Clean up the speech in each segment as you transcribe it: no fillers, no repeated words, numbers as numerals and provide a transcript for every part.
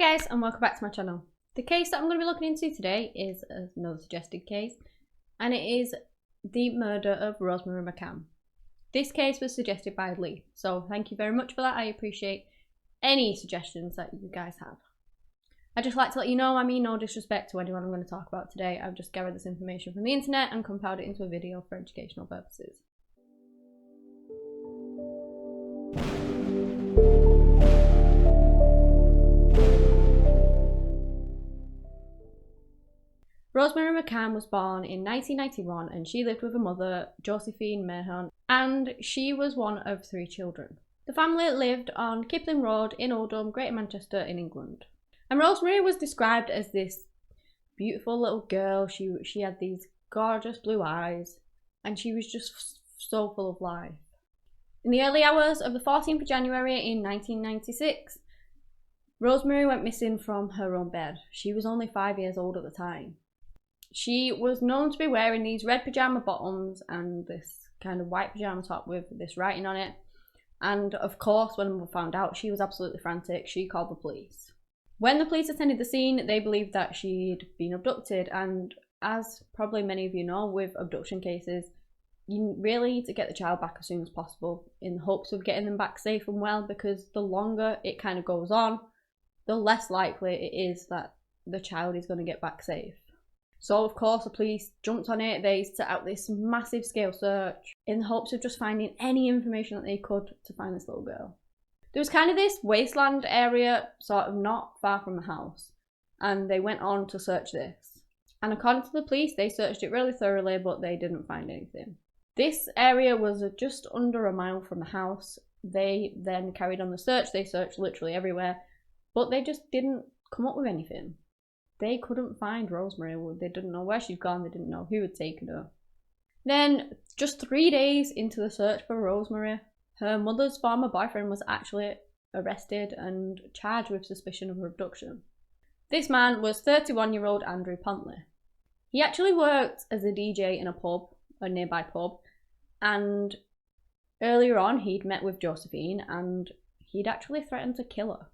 guys, and welcome back to my channel. The case that I'm going to be looking into today is another suggested case, and it is the murder of Rosemary McCann. This case was suggested by Lee, so thank you very much for that. I appreciate any suggestions that you guys have. I'd just like to let you know I mean no disrespect to anyone I'm going to talk about today. I've just gathered this information from the internet and compiled it into a video for educational purposes. Rosemary McCann was born in 1991 and she lived with her mother, Josephine McCann, and she was one of 3 children. The family lived on Kipling Road in Oldham, Greater Manchester in England. And Rosemary was described as this beautiful little girl. She had these gorgeous blue eyes and she was just so full of life. In the early hours of the 14th of January in 1996, Rosemary went missing from her own bed. She was only 5 years old at the time. She was known to be wearing these red pyjama bottoms and this kind of white pyjama top with this writing on it. And of course, when we found out, she was absolutely frantic. She called the police. When the police attended the scene, they believed that she'd been abducted. And as probably many of you know, with abduction cases, you really need to get the child back as soon as possible in hopes of getting them back safe and well, because the longer it kind of goes on, the less likely it is that the child is going to get back safe. So of course the police jumped on it. They set out this massive scale search in the hopes of just finding any information that they could to find this little girl. There was kind of this wasteland area sort of not far from the house, and they went on to search this. And according to the police, they searched it really thoroughly, but they didn't find anything. This area was just under a mile from the house. They then carried on the search. They searched literally everywhere, but they just didn't come up with anything. They couldn't find Rosemary. They didn't know where she'd gone. They didn't know who had taken her. Then, just 3 days into the search for Rosemary, her mother's former boyfriend was actually arrested and charged with suspicion of abduction. This man was 31-year-old Andrew Pontley. He actually worked as a DJ in a nearby pub, and earlier on he'd met with Josephine and he'd actually threatened to kill her.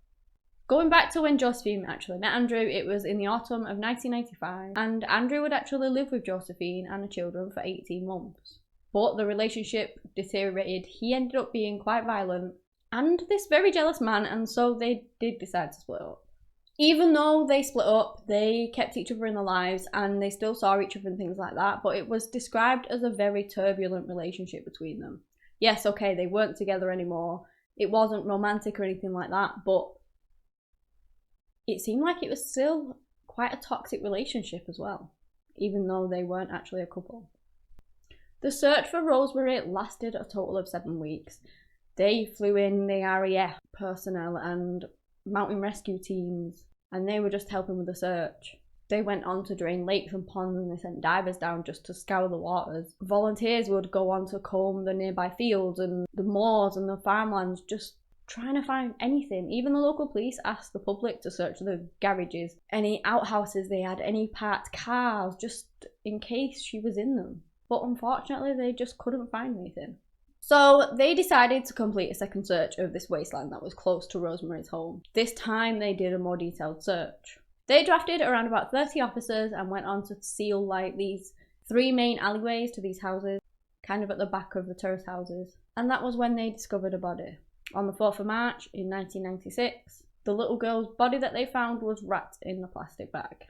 Going back to when Josephine actually met Andrew, it was in the autumn of 1995, and Andrew would actually live with Josephine and the children for 18 months. But the relationship deteriorated. He ended up being quite violent and this very jealous man, and so they did decide to split up. Even though they split up, they kept each other in their lives and they still saw each other and things like that, but it was described as a very turbulent relationship between them. Yes, okay, they weren't together anymore. It wasn't romantic or anything like that, but it seemed like it was still quite a toxic relationship as well, even though they weren't actually a couple. The search for Rosemary lasted a total of 7 weeks. They flew in the RAF personnel and mountain rescue teams, and they were just helping with the search. They went on to drain lakes and ponds, and they sent divers down just to scour the waters. Volunteers would go on to comb the nearby fields and the moors and the farmlands, just trying to find anything. Even the local police asked the public to search the garages, any outhouses they had, any parked cars, just in case she was in them. But unfortunately, they just couldn't find anything. So they decided to complete a second search of this wasteland that was close to Rosemary's home. This time they did a more detailed search. They drafted around about 30 officers and went on to seal like these 3 main alleyways to these houses, kind of at the back of the terrace houses. And that was when they discovered a body. On the 4th of March in 1996, the little girl's body that they found was wrapped in a plastic bag.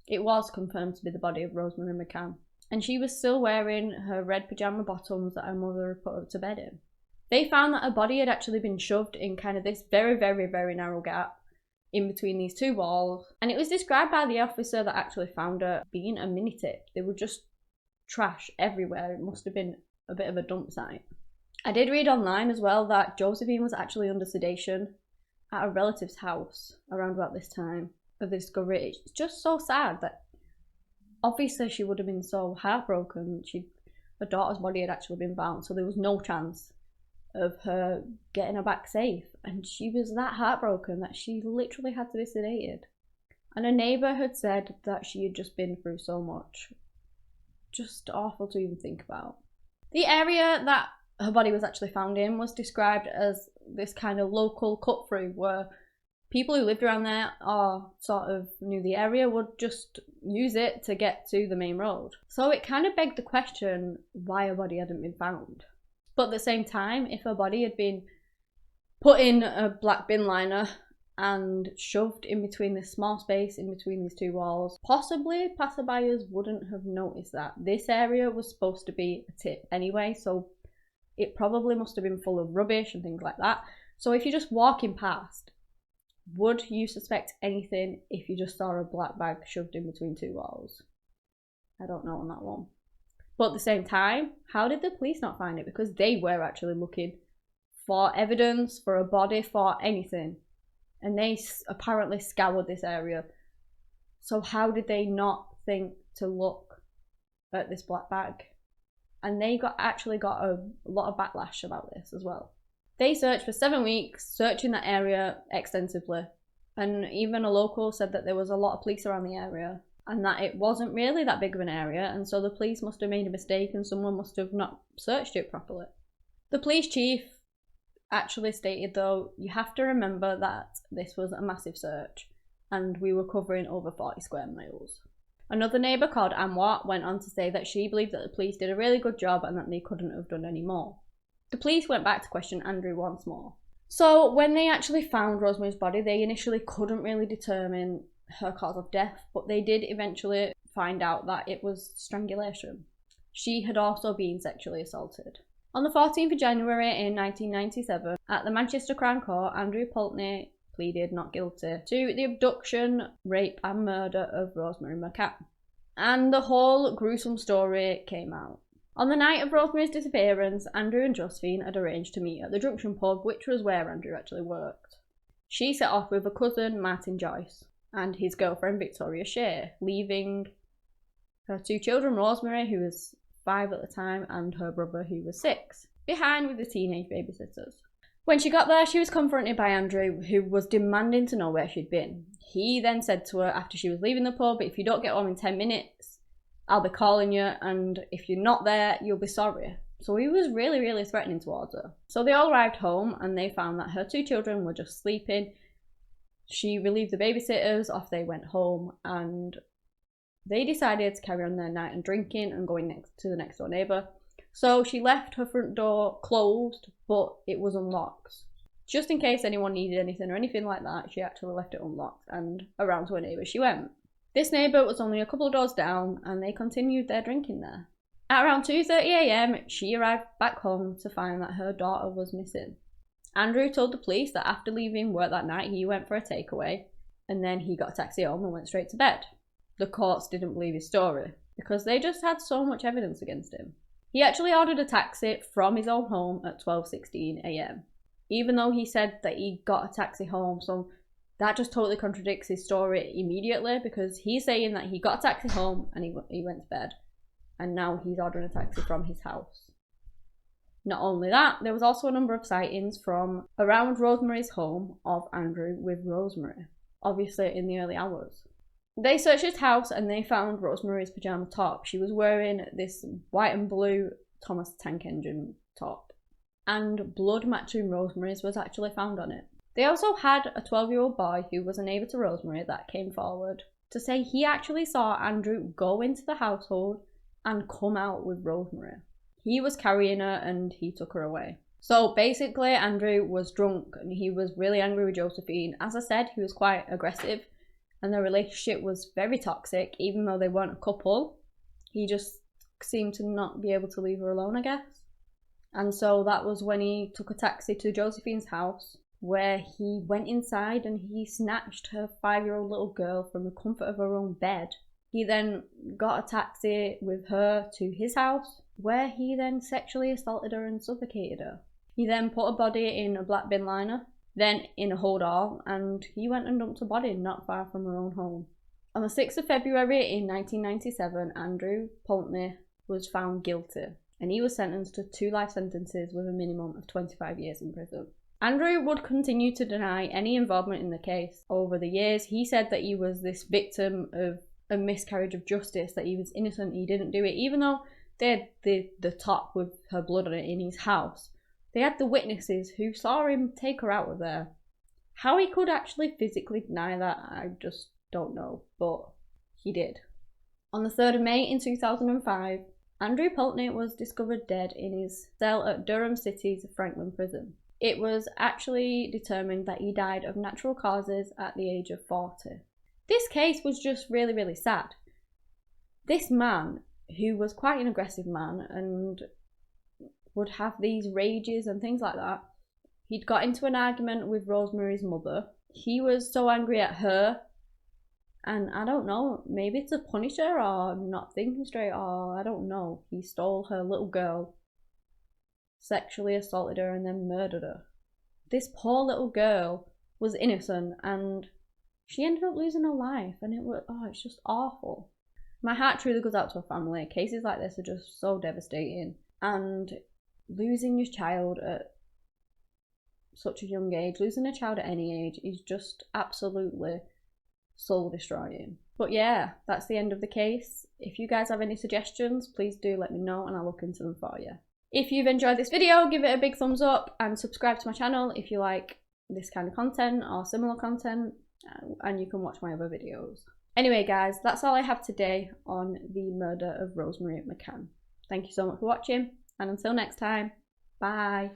It was confirmed to be the body of Rosemary McCann, and she was still wearing her red pyjama bottoms that her mother had put her to bed in. They found that her body had actually been shoved in kind of this very, very, very narrow gap in between these 2 walls, and it was described by the officer that actually found her being a mini tip. There were just trash everywhere. It must have been a bit of a dump site. I did read online as well that Josephine was actually under sedation at a relative's house around about this time of the discovery. It's just so sad that obviously she would have been so heartbroken. Her daughter's body had actually been found, so there was no chance of her getting her back safe. And she was that heartbroken that she literally had to be sedated. And a neighbour had said that she had just been through so much. Just awful to even think about. The area that her body was actually found in was described as this kind of local cut through where people who lived around there or sort of knew the area would just use it to get to the main road. So it kind of begged the question why a body hadn't been found. But at the same time, if a body had been put in a black bin liner and shoved in between this small space in between these two walls, possibly passerbyers wouldn't have noticed that. This area was supposed to be a tip anyway, so it probably must have been full of rubbish and things like that. So if you're just walking past, would you suspect anything if you just saw a black bag shoved in between two walls? I don't know on that one. But at the same time, how did the police not find it? Because they were actually looking for evidence, for a body, for anything. And they apparently scoured this area. So how did they not think to look at this black bag? And they actually got a lot of backlash about this as well. They searched for 7 weeks, searching that area extensively. And even a local said that there was a lot of police around the area and that it wasn't really that big of an area, and so the police must have made a mistake and someone must have not searched it properly. The police chief actually stated, though, you have to remember that this was a massive search and we were covering over 40 square miles. Another neighbour called Anne Watt went on to say that she believed that the police did a really good job and that they couldn't have done any more. The police went back to question Andrew once more. So when they actually found Rosemary's body, they initially couldn't really determine her cause of death, but they did eventually find out that it was strangulation. She had also been sexually assaulted. On the 14th of January in 1997, at the Manchester Crown Court, Andrew Pulteney pleaded not guilty to the abduction, rape and murder of Rosemary McCann. And the whole gruesome story came out. On the night of Rosemary's disappearance, Andrew and Josephine had arranged to meet at the Junction pub, which was where Andrew actually worked. She set off with a cousin, Martin Joyce, and his girlfriend, Victoria Shea, leaving her 2 children, Rosemary, who was 5 at the time, and her brother, who was 6, behind with the teenage babysitters. When she got there, she was confronted by Andrew, who was demanding to know where she'd been. He then said to her after she was leaving the pub, if you don't get home in 10 minutes, I'll be calling you, and if you're not there, you'll be sorry. So he was really, really threatening towards her. So they all arrived home and they found that her 2 children were just sleeping. She relieved the babysitters, off they went home, and they decided to carry on their night and drinking and going to the next door neighbour. So she left her front door closed, but it was unlocked. Just in case anyone needed anything or anything like that, she actually left it unlocked, and around to her neighbour she went. This neighbour was only a couple of doors down, and they continued their drinking there. At around 2:30 AM, she arrived back home to find that her daughter was missing. Andrew told the police that after leaving work that night, he went for a takeaway, and then he got a taxi home and went straight to bed. The courts didn't believe his story, because they just had so much evidence against him. He actually ordered a taxi from his own home at 12:16 AM, even though he said that he got a taxi home, so that just totally contradicts his story immediately, because he's saying that he got a taxi home and he went to bed, and now he's ordering a taxi from his house. Not only that, there was also a number of sightings from around Rosemary's home of Andrew with Rosemary, obviously in the early hours. They searched his house and they found Rosemary's pyjama top. She was wearing this white and blue Thomas Tank Engine top, and blood matching Rosemary's was actually found on it. They also had a 12-year-old boy who was a neighbour to Rosemary that came forward to say he actually saw Andrew go into the household and come out with Rosemary. He was carrying her and he took her away. So basically Andrew was drunk and he was really angry with Josephine. As I said, he was quite aggressive and their relationship was very toxic. Even though they weren't a couple, he just seemed to not be able to leave her alone, I guess. And so that was when he took a taxi to Josephine's house, where he went inside and he snatched her 5-year-old little girl from the comfort of her own bed. He then got a taxi with her to his house, where he then sexually assaulted her and suffocated her. He then put a body in a black bin liner, then in a hold all, and he went and dumped a body not far from her own home. On the 6th of February in 1997, Andrew Pulteney was found guilty, and he was sentenced to 2 life sentences with a minimum of 25 years in prison. Andrew would continue to deny any involvement in the case. Over the years, he said that he was this victim of a miscarriage of justice, that he was innocent, he didn't do it, even though they had the top with her blood on it in his house. They had the witnesses who saw him take her out of there. How he could actually physically deny that, I just don't know, but he did. On the 3rd of May in 2005, Andrew Pulteney was discovered dead in his cell at Durham City's Franklin Prison. It was actually determined that he died of natural causes at the age of 40. This case was just really, really sad. This man, who was quite an aggressive man and would have these rages and things like that, he'd got into an argument with Rosemary's mother. He was so angry at her, and I don't know, maybe to punish her, or I'm not thinking straight, or I don't know. He stole her little girl, sexually assaulted her, and then murdered her. This poor little girl was innocent, and she ended up losing her life, and it's just awful. My heart truly goes out to her family. Cases like this are just so devastating, and losing your child at such a young age, losing a child at any age, is just absolutely soul destroying. But yeah, that's the end of the case. If you guys have any suggestions, please do let me know and I'll look into them for you. If you've enjoyed this video, give it a big thumbs up and subscribe to my channel if you like this kind of content or similar content, and you can watch my other videos. Anyway guys, that's all I have today on the murder of Rosemary McCann. Thank you so much for watching, and until next time, bye.